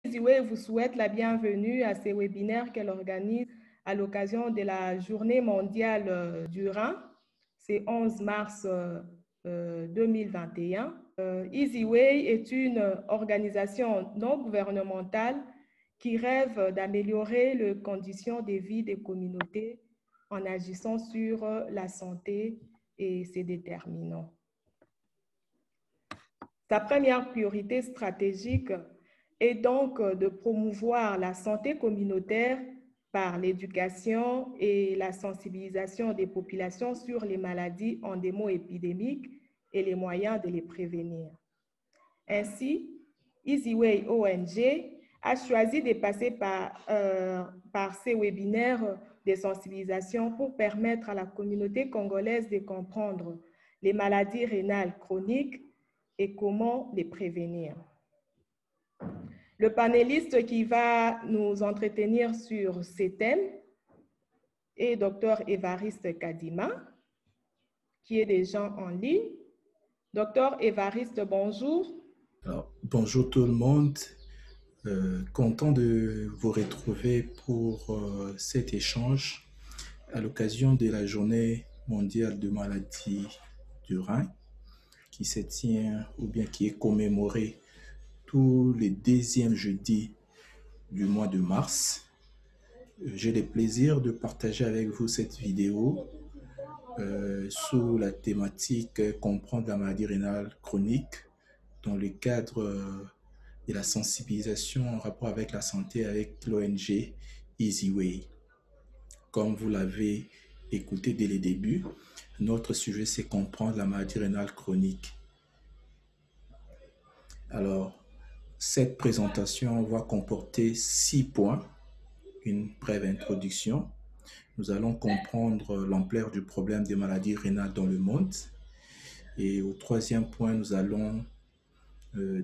Easyway vous souhaite la bienvenue à ces webinaires qu'elle organise à l'occasion de la Journée mondiale du rein. C'est 11 mars 2021. Easyway est une organisation non gouvernementale qui rêve d'améliorer les conditions de vie des communautés en agissant sur la santé et ses déterminants. Sa première priorité stratégique est donc de promouvoir la santé communautaire par l'éducation et la sensibilisation des populations sur les maladies endémo-épidémiques et les moyens de les prévenir. Ainsi, Easyway ONG a choisi de passer par ces webinaires de sensibilisation pour permettre à la communauté congolaise de comprendre les maladies rénales chroniques et comment les prévenir. Le panéliste qui va nous entretenir sur ces thèmes est Dr Évariste Kadima, qui est déjà en ligne. Dr Évariste, bonjour. Alors, bonjour tout le monde. Content de vous retrouver pour cet échange à l'occasion de la Journée mondiale de maladie du rein qui se tient ou bien qui est commémorée tous les deuxièmes jeudis du mois de mars. J'ai le plaisir de partager avec vous cette vidéo sous la thématique comprendre la maladie rénale chronique dans le cadre de la sensibilisation en rapport avec la santé avec l'ONG Easyway. Comme vous l'avez écouté dès le début, notre sujet c'est comprendre la maladie rénale chronique. Alors, cette présentation va comporter 6 points. Une brève introduction. Nous allons comprendre l'ampleur du problème des maladies rénales dans le monde. Et au 3e point, nous allons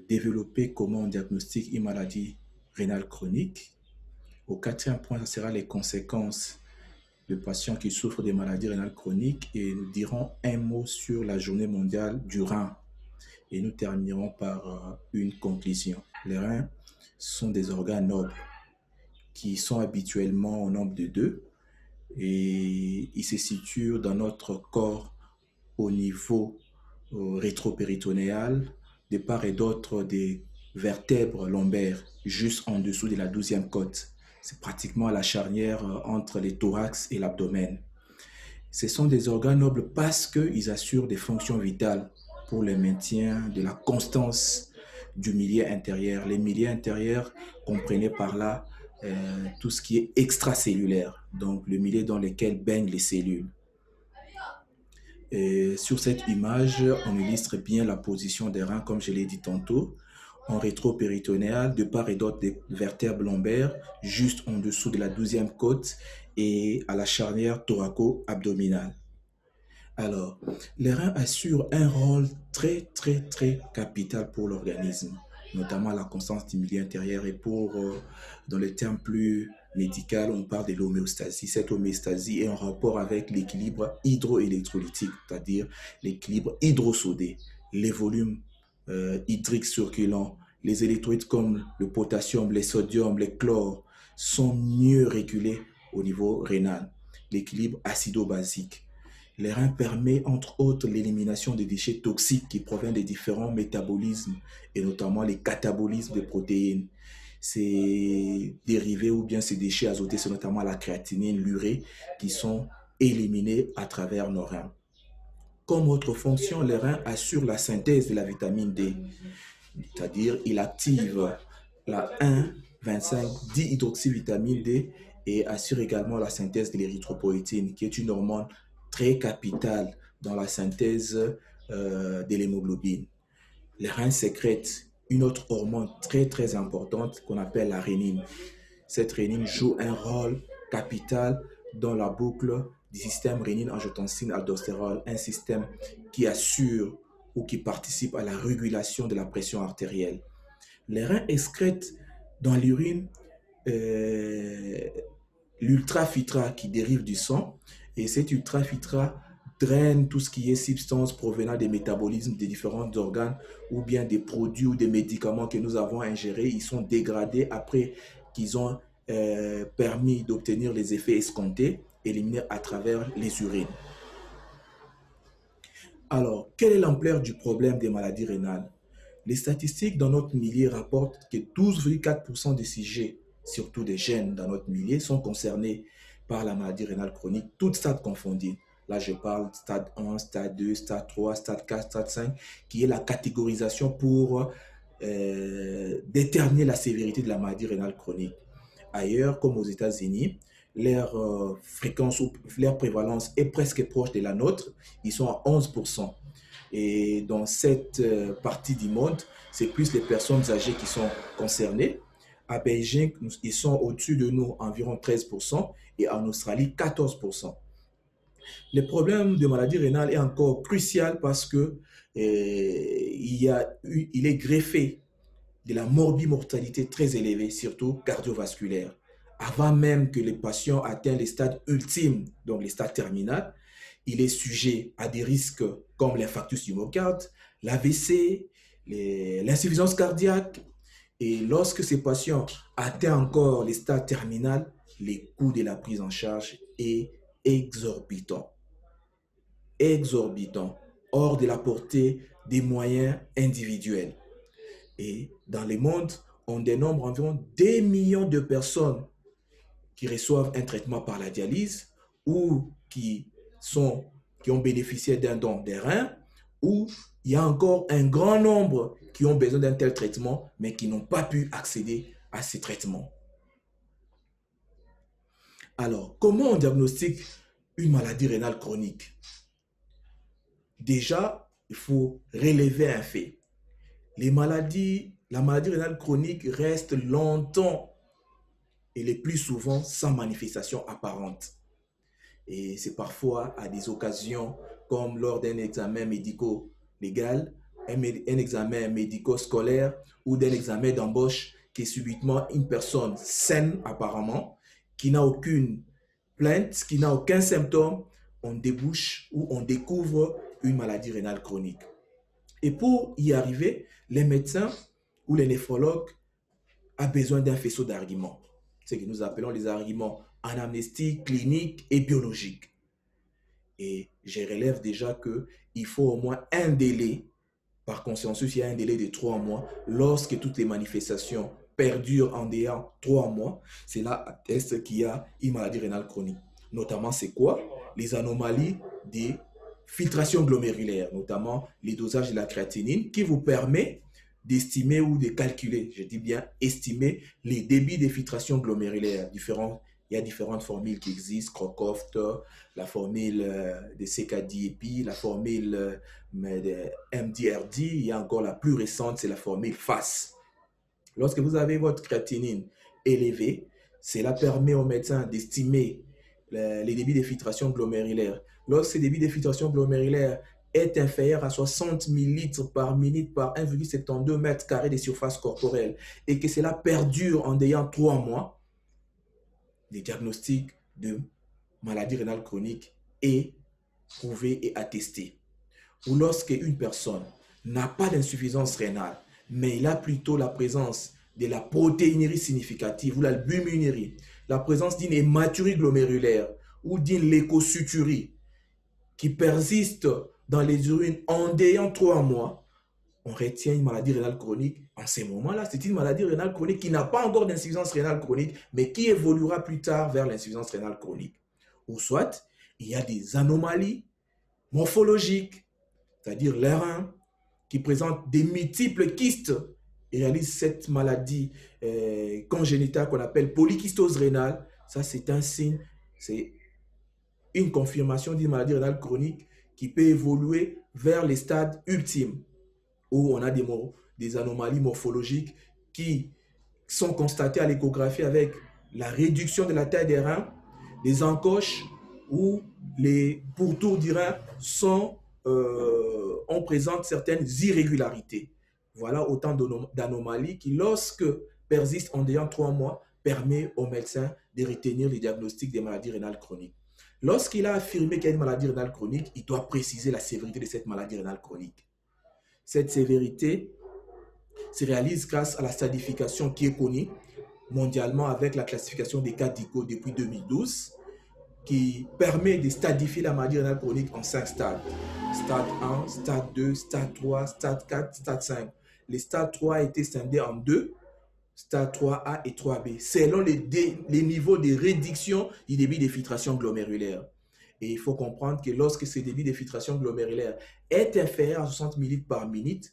développer comment on diagnostique une maladie rénale chronique. Au 4e point, ce sera les conséquences de patients qui souffrent des maladies rénales chroniques et nous dirons un mot sur la journée mondiale du rein. Et nous terminerons par une conclusion. Les reins sont des organes nobles qui sont habituellement au nombre de 2 et ils se situent dans notre corps au niveau rétropéritonéal, de part et d'autre des vertèbres lombaires, juste en dessous de la 12e côte. C'est pratiquement à la charnière entre les thorax et l'abdomen. Ce sont des organes nobles parce qu'ils assurent des fonctions vitales pour le maintien de la constance du milieu intérieur. Les milieux intérieurs, comprenez par là tout ce qui est extracellulaire, donc le milieu dans lequel baignent les cellules. Et sur cette image, on illustre bien la position des reins, comme je l'ai dit tantôt, en rétropéritonéal, de part et d'autre des vertèbres lombaires, juste en dessous de la 12e côte et à la charnière thoraco-abdominale. Alors, les reins assurent un rôle très capital pour l'organisme, notamment la constance du milieu intérieur et pour, dans les termes plus médicaux, on parle de l'homéostasie. Cette homéostasie est en rapport avec l'équilibre hydroélectrolytique, c'est-à-dire l'équilibre hydrosodé, les volumes hydriques circulants, les électrolytes comme le potassium, le sodium, le chlore sont mieux régulés au niveau rénal, l'équilibre acido-basique. Les reins permettent entre autres l'élimination des déchets toxiques qui proviennent des différents métabolismes et notamment les catabolismes de protéines. Ces dérivés ou bien ces déchets azotés, c'est notamment la créatinine, l'urée, qui sont éliminés à travers nos reins. Comme autre fonction, les reins assurent la synthèse de la vitamine D, c'est-à-dire il active la 1,25-dihydroxyvitamine D et assure également la synthèse de l'érythropoïétine, qui est une hormone très capitale dans la synthèse de l'hémoglobine. Les reins sécrètent une autre hormone très importante qu'on appelle la rénine. Cette rénine joue un rôle capital dans la boucle du système rénine-angiotensine-aldostérone, un système qui assure ou qui participe à la régulation de la pression artérielle. Les reins excrètent dans l'urine l'ultrafiltrat qui dérive du sang et cet ultrafiltrat draine tout ce qui est substances provenant des métabolismes des différents organes ou bien des produits ou des médicaments que nous avons ingérés. Ils sont dégradés après qu'ils ont permis d'obtenir les effets escomptés, éliminés à travers les urines. Alors, quelle est l'ampleur du problème des maladies rénales? Les statistiques dans notre milieu rapportent que 12,4% des sujets, surtout des jeunes dans notre milieu, sont concernés par la maladie rénale chronique, toutes stades confondues. Là, je parle stade 1, stade 2, stade 3, stade 4, stade 5, qui est la catégorisation pour déterminer la sévérité de la maladie rénale chronique. Ailleurs, comme aux États-Unis, leur fréquence ou leur prévalence est presque proche de la nôtre. Ils sont à 11%. Et dans cette partie du monde, c'est plus les personnes âgées qui sont concernées. À Beijing, ils sont au-dessus de nous, environ 13%, et en Australie, 14%. Le problème de maladie rénale est encore crucial parce que il est greffé de la morbimortalité très élevée, surtout cardiovasculaire. Avant même que les patients atteignent les stades ultimes, donc les stades terminaux, il est sujet à des risques comme l'infarctus du myocarde, l'AVC, l'insuffisance cardiaque. Et lorsque ces patients atteignent encore les stades terminaux, les coûts de la prise en charge est exorbitant. Exorbitant, hors de la portée des moyens individuels. Et dans le monde, on dénombre environ 2 millions de personnes qui reçoivent un traitement par la dialyse ou qui ont bénéficié d'un don des reins, ou il y a encore un grand nombre qui ont besoin d'un tel traitement, mais qui n'ont pas pu accéder à ces traitements. Alors, comment on diagnostique une maladie rénale chronique? Déjà, il faut relever un fait. La maladie rénale chronique reste longtemps et le plus souvent sans manifestation apparente. Et c'est parfois à des occasions comme lors d'un examen médico-légal, un examen médico-scolaire ou d'un examen d'embauche que subitement une personne saine apparemment, qui n'a aucune plainte, qui n'a aucun symptôme, on débouche ou on découvre une maladie rénale chronique. Et pour y arriver, les médecins ou les néphrologues ont besoin d'un faisceau d'arguments, ce que nous appelons les arguments anamnéstiques, cliniques et biologiques. Et je relève déjà qu'il faut au moins un délai, par consensus, il y a un délai de 3 mois, lorsque toutes les manifestations perdurent en dehors 3 mois, c'est là atteste qu'il y a une maladie rénale chronique. Notamment, c'est quoi? Les anomalies des filtrations glomérulaires, notamment les dosages de la créatinine, qui vous permet d'estimer ou de calculer, je dis bien estimer, les débits de filtration glomérulaire. Il y a différentes formules qui existent, Crocroft, la formule de CKD-EPI, la formule de MDRD, il y a encore la plus récente, c'est la formule FAS. Lorsque vous avez votre créatinine élevée, cela permet au médecin d'estimer les débits de filtration glomérulaire. Lorsque le débit de filtration glomérulaire est inférieur à 60 ml par minute par 1,72 m² de surface corporelle et que cela perdure en ayant 3 mois, le diagnostic de maladie rénale chronique est prouvé et attesté. Ou lorsque une personne n'a pas d'insuffisance rénale, mais il a plutôt la présence de la protéinurie significative ou l'albuminurie, la présence d'une hématurie glomérulaire ou d'une leucocyturie qui persiste dans les urines en ayant 3 mois, on retient une maladie rénale chronique. En ces moments-là, c'est une maladie rénale chronique qui n'a pas encore d'insuffisance rénale chronique, mais qui évoluera plus tard vers l'insuffisance rénale chronique. Ou soit, il y a des anomalies morphologiques, c'est-à-dire les reins, qui présentent des multiples kystes et réalisent cette maladie congénitale qu'on appelle polykystose rénale. Ça, c'est un signe, c'est une confirmation d'une maladie rénale chronique qui peut évoluer vers les stades ultimes, où on a des anomalies morphologiques qui sont constatées à l'échographie avec la réduction de la taille des reins, les encoches ou les pourtours du rein on présente certaines irrégularités. Voilà autant d'anomalies qui, lorsque persistent en ayant 3 mois, permet aux médecins de retenir les diagnostics des maladies rénales chroniques. Lorsqu'il a affirmé qu'il y a une maladie rénale chronique, il doit préciser la sévérité de cette maladie rénale chronique. Cette sévérité se réalise grâce à la stadification qui est connue mondialement avec la classification des cas d'ICO depuis 2012, qui permet de stadifier la maladie rénale chronique en 5 stades. Stade 1, stade 2, stade 3, stade 4, stade 5. Les stades 3 étaient scindés en 2, stade 3A et 3B, selon les niveaux de réduction du débit de filtration glomérulaire. Et il faut comprendre que lorsque ce débit de filtration glomérulaire est inférieur à 60 ml par minute,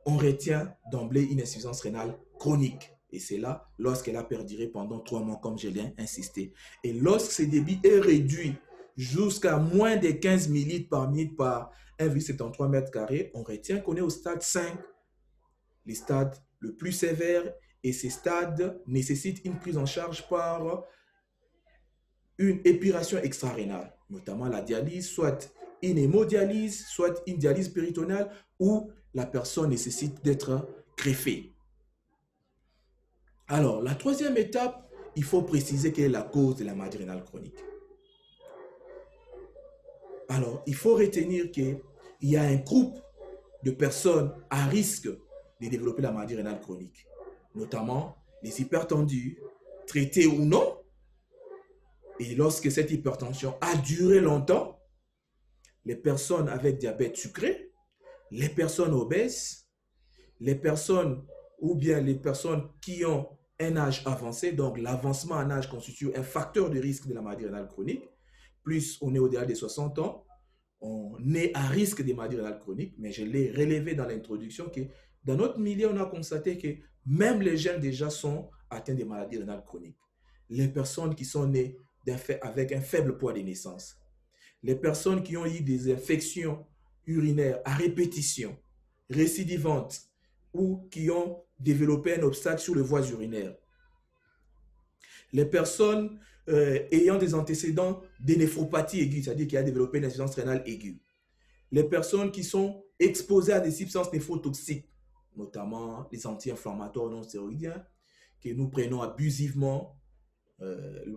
on retient d'emblée une insuffisance rénale chronique. Et c'est là lorsqu'elle a perduré pendant 3 mois, comme je l'ai insisté. Et lorsque ce débit est réduit jusqu'à moins de 15 ml par minute par 1,73 m², on retient qu'on est au stade 5, les stades le plus sévères, et ces stades nécessitent une prise en charge par une épuration extra-rénale, notamment la dialyse, soit une hémodialyse, soit une dialyse péritonéale, où la personne nécessite d'être greffée. Alors, la troisième étape, il faut préciser quelle est la cause de la maladie rénale chronique. Alors, il faut retenir qu'il y a un groupe de personnes à risque de développer la maladie rénale chronique, notamment les hypertendus, traités ou non. Et lorsque cette hypertension a duré longtemps, les personnes avec diabète sucré, les personnes obèses, les personnes ou bien les personnes qui ont un âge avancé, donc l'avancement en âge constitue un facteur de risque de la maladie rénale chronique. Plus on est au-delà des 60 ans, on est à risque de maladie rénale chronique, mais je l'ai relevé dans l'introduction que dans notre milieu, on a constaté que même les jeunes déjà sont atteints de maladies rénales chroniques. Les personnes qui sont nées avec un faible poids de naissance, les personnes qui ont eu des infections urinaires à répétition, récidivantes, ou qui ont développé un obstacle sur les voies urinaires, les personnes ayant des antécédents de néphropathie aiguë, c'est-à-dire qui a développé une insuffisance rénale aiguë, les personnes qui sont exposées à des substances néphrotoxiques, notamment les anti-inflammatoires non stéroïdiens, que nous prenons abusivement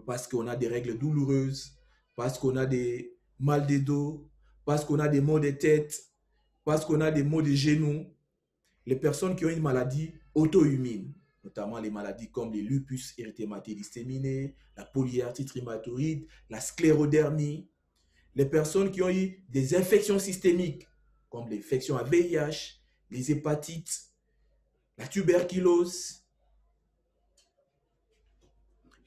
parce qu'on a des règles douloureuses, parce qu'on a des mal de dos, parce qu'on a des maux de tête, parce qu'on a des maux de genoux, les personnes qui ont une maladie auto-immune, notamment les maladies comme les lupus érythémateux disséminés, la polyarthrite rhumatoïde, la sclérodermie, les personnes qui ont eu des infections systémiques, comme l'infection à VIH, les hépatites, la tuberculose.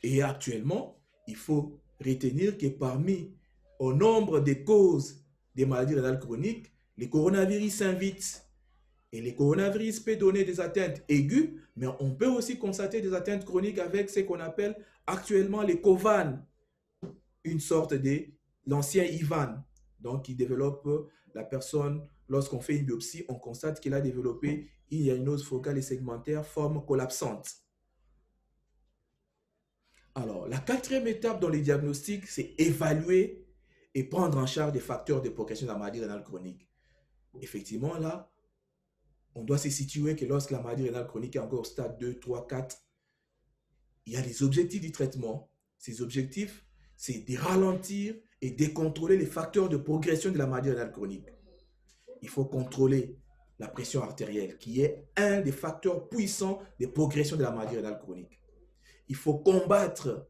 Et actuellement, il faut retenir que parmi au nombre de causes des maladies rénales chroniques, les coronavirus s'invitent. Et les coronavirus peuvent donner des atteintes aiguës, mais on peut aussi constater des atteintes chroniques avec ce qu'on appelle actuellement les COVAN, une sorte de l'ancien IVAN, donc qui développe la personne, lorsqu'on fait une biopsie, on constate qu'il a développé une hyalinose focale et segmentaire forme collapsante. Alors, la quatrième étape dans les diagnostics, c'est évaluer et prendre en charge des facteurs de progression de la maladie rénale chronique. Effectivement, là, on doit se situer que lorsque la maladie rénale chronique est encore au stade 2, 3, 4, il y a des objectifs du traitement. Ces objectifs, c'est de ralentir et de contrôler les facteurs de progression de la maladie rénale chronique. Il faut contrôler la pression artérielle, qui est un des facteurs puissants de progression de la maladie rénale chronique. Il faut combattre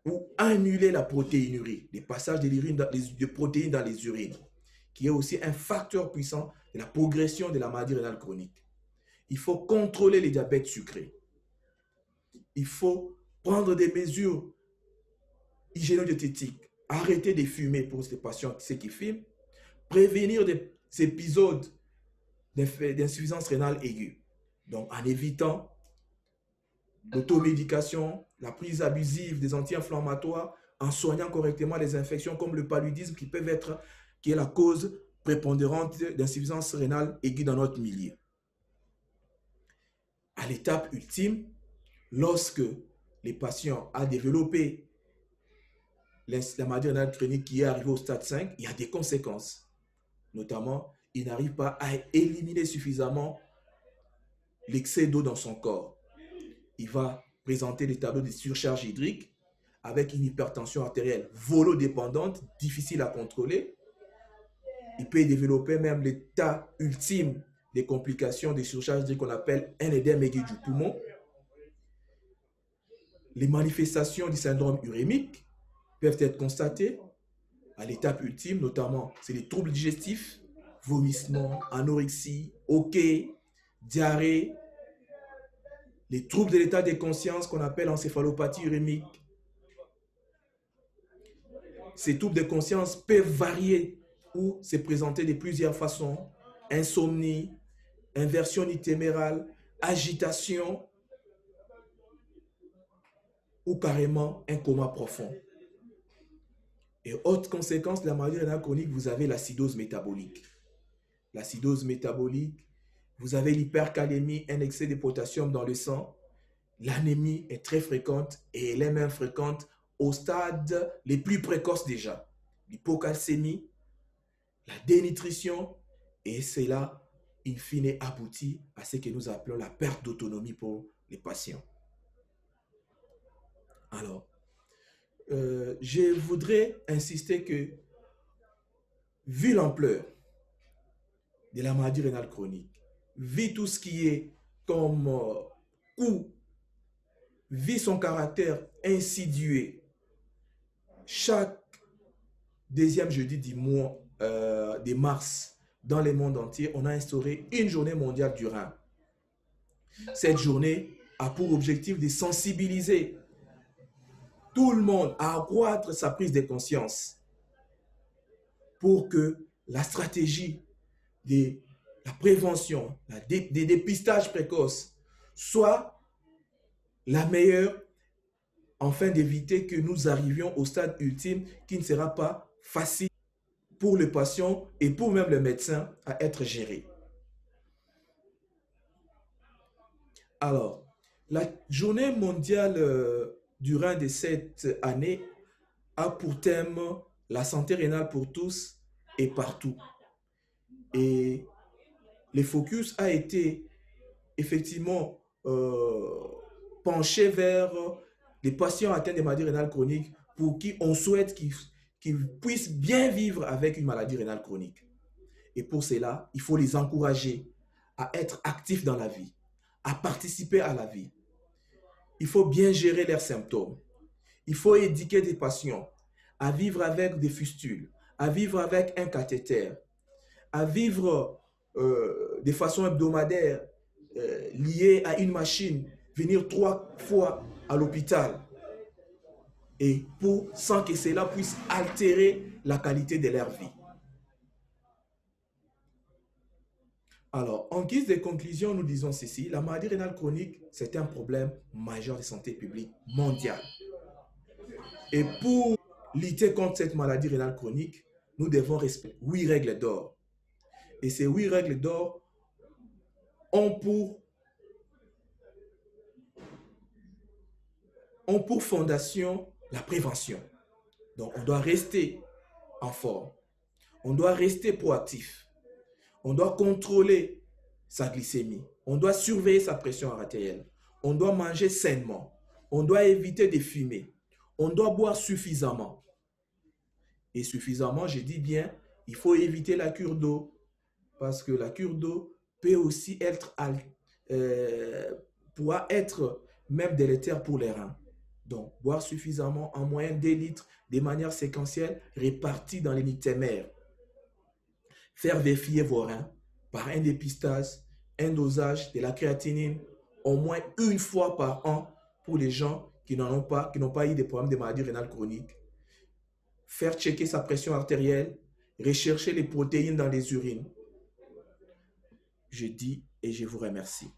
ou annuler la protéinurie, les passages de protéines dans les urines, qui est aussi un facteur puissant de la progression de la maladie rénale chronique. Il faut contrôler les diabètes sucrés. Il faut prendre des mesures hygiéno-diététiques, arrêter de fumer pour ces patients ceux qui fument, prévenir des épisodes d'insuffisance rénale aiguë. Donc, en évitant l'automédication, la prise abusive des anti-inflammatoires, en soignant correctement les infections comme le paludisme qui est la cause prépondérante d'insuffisance rénale aiguë dans notre milieu. À l'étape ultime, lorsque les patients ont développé la maladie rénale chronique qui est arrivée au stade 5, il y a des conséquences. Notamment, il n'arrive pas à éliminer suffisamment l'excès d'eau dans son corps. Il va présenter des tableaux de surcharge hydrique avec une hypertension artérielle volodépendante, difficile à contrôler. Il peut développer même l'état ultime des complications des surcharges qu'on appelle un édème aigu du poumon. Les manifestations du syndrome urémique peuvent être constatées à l'étape ultime, notamment c'est les troubles digestifs, vomissements, anorexie, hoquets, diarrhée, les troubles de l'état de conscience qu'on appelle encéphalopathie urémique. Ces troubles de conscience peuvent varier ou se présenter de plusieurs façons: insomnie, inversion itinémérale, agitation ou carrément un coma profond. Et autre conséquence de la maladie rénale chronique, vous avez l'acidose métabolique. L'acidose métabolique, vous avez l'hypercalémie, un excès de potassium dans le sang. L'anémie est très fréquente et elle est même fréquente au stade les plus précoces déjà. L'hypocalcémie, la dénutrition, et cela, in fine, aboutit à ce que nous appelons la perte d'autonomie pour les patients. Alors, je voudrais insister que, vu l'ampleur de la maladie rénale chronique, vu tout ce qui est comme coût, vu son caractère insidieux, chaque deuxième jeudi du mois de mars, dans le monde entier, on a instauré une journée mondiale du rein. Cette journée a pour objectif de sensibiliser tout le monde à accroître sa prise de conscience pour que la stratégie de la prévention, des dépistages précoces soit la meilleure, afin d'éviter que nous arrivions au stade ultime qui ne sera pas facile pour le patient et pour même le médecin à être géré. Alors, la journée mondiale du rein de cette année a pour thème la santé rénale pour tous et partout. Et le focus a été effectivement penché vers les patients atteints de maladies rénales chroniques pour qui on souhaite qu'ils puissent bien vivre avec une maladie rénale chronique. Et pour cela, il faut les encourager à être actifs dans la vie, à participer à la vie. Il faut bien gérer leurs symptômes. Il faut éduquer des patients à vivre avec des fistules, à vivre avec un cathéter, à vivre de façon hebdomadaire liée à une machine, venir 3 fois à l'hôpital, et sans que cela puisse altérer la qualité de leur vie. Alors, en guise de conclusion, nous disons ceci: la maladie rénale chronique, c'est un problème majeur de santé publique mondiale. Et pour lutter contre cette maladie rénale chronique, nous devons respecter 8 règles d'or. Et ces 8 règles d'or ont pour fondation la prévention. Donc, on doit rester en forme. On doit rester proactif. On doit contrôler sa glycémie. On doit surveiller sa pression artérielle. On doit manger sainement. On doit éviter de fumer. On doit boire suffisamment. Et suffisamment, je dis bien, il faut éviter la cure d'eau. Parce que la cure d'eau peut aussi pourra être même délétère pour les reins. Donc, boire suffisamment, en moyenne 2 litres, de manière séquentielle, répartie dans les nictémères. Faire vérifier vos reins par un dépistage, un dosage de la créatinine au moins 1 fois par an pour les gens qui n'ont pas eu de problème de maladie rénale chronique. Faire checker sa pression artérielle, rechercher les protéines dans les urines. Je dis et je vous remercie.